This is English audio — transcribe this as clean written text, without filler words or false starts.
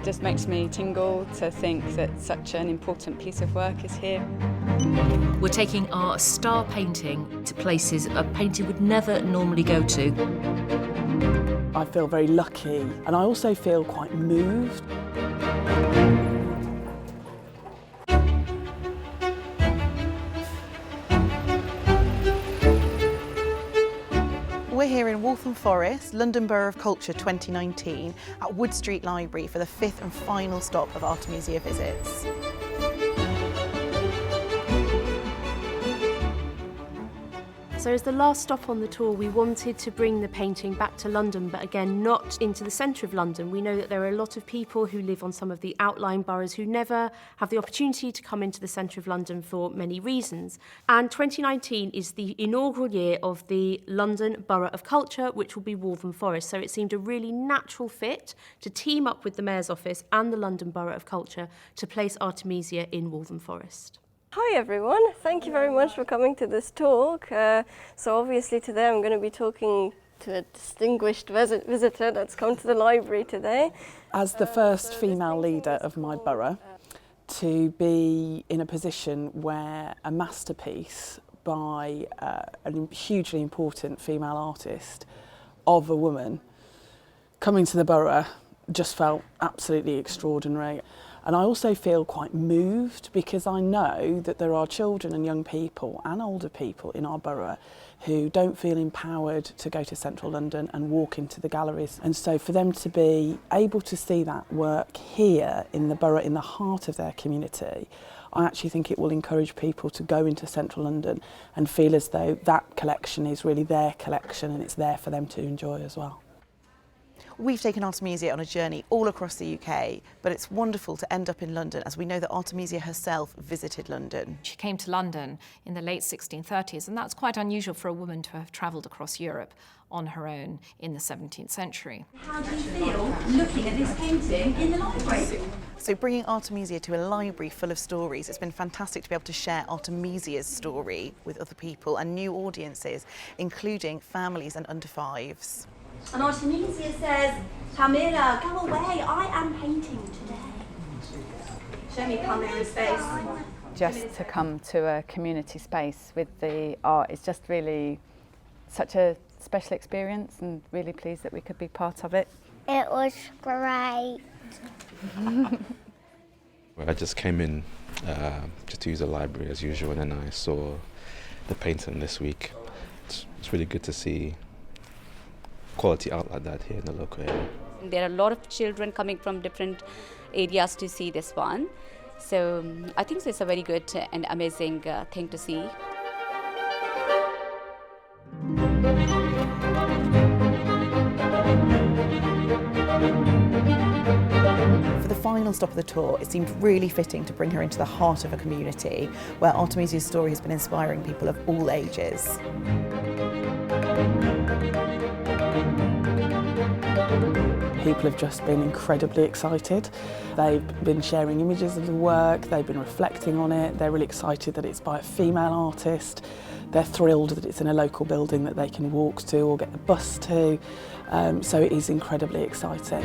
It just makes me tingle to think that such an important piece of work is here. We're taking our star painting to places a painter would never normally go to. I feel very lucky, and I also feel quite moved. We're here in Waltham Forest, London Borough of Culture 2019 at Wood Street Library for the 5th and final stop of Artemisia Visits. So as the last stop on the tour, we wanted to bring the painting back to London, but again, not into the centre of London. We know that there are a lot of people who live on some of the outlying boroughs who never have the opportunity to come into the centre of London for many reasons. And 2019 is the inaugural year of the London Borough of Culture, which will be Waltham Forest. So it seemed a really natural fit to team up with the Mayor's Office and the London Borough of Culture to place Artemisia in Waltham Forest. Hi everyone, thank you very much for coming to this talk. So obviously today I'm going to be talking to a distinguished visitor that's come to the library today. As the first female leader of my borough, to be in a position where a masterpiece by a hugely important female artist of a woman coming to the borough just felt absolutely extraordinary. And I also feel quite moved because I know that there are children and young people and older people in our borough who don't feel empowered to go to central London and walk into the galleries. And so for them to be able to see that work here in the borough, in the heart of their community, I actually think it will encourage people to go into central London and feel as though that collection is really their collection and it's there for them to enjoy as well. We've taken Artemisia on a journey all across the UK, but it's wonderful to end up in London as we know that Artemisia herself visited London. She came to London in the late 1630s, and that's quite unusual for a woman to have travelled across Europe on her own in the 17th century. How do you feel looking at this painting in the library? So bringing Artemisia to a library full of stories, it's been fantastic to be able to share Artemisia's story with other people and new audiences, including families and under fives. And Artemisia says, Camilla, go away, I am painting today. Show me Camilla's face. Just to come to a community space with the art is just really such a special experience, and really pleased that we could be part of it. It was great. Well, I just came in just to use the library as usual, and then I saw the painting this week. It's really good to see quality art like that here in the local area. There are a lot of children coming from different areas to see this one. So I think it's a very good and amazing thing to see. For the final stop of the tour, it seemed really fitting to bring her into the heart of a community where Artemisia's story has been inspiring people of all ages. People have just been incredibly excited. They've been sharing images of the work, they've been reflecting on it, they're really excited that it's by a female artist. They're thrilled that it's in a local building that they can walk to or get the bus to. So it is incredibly exciting.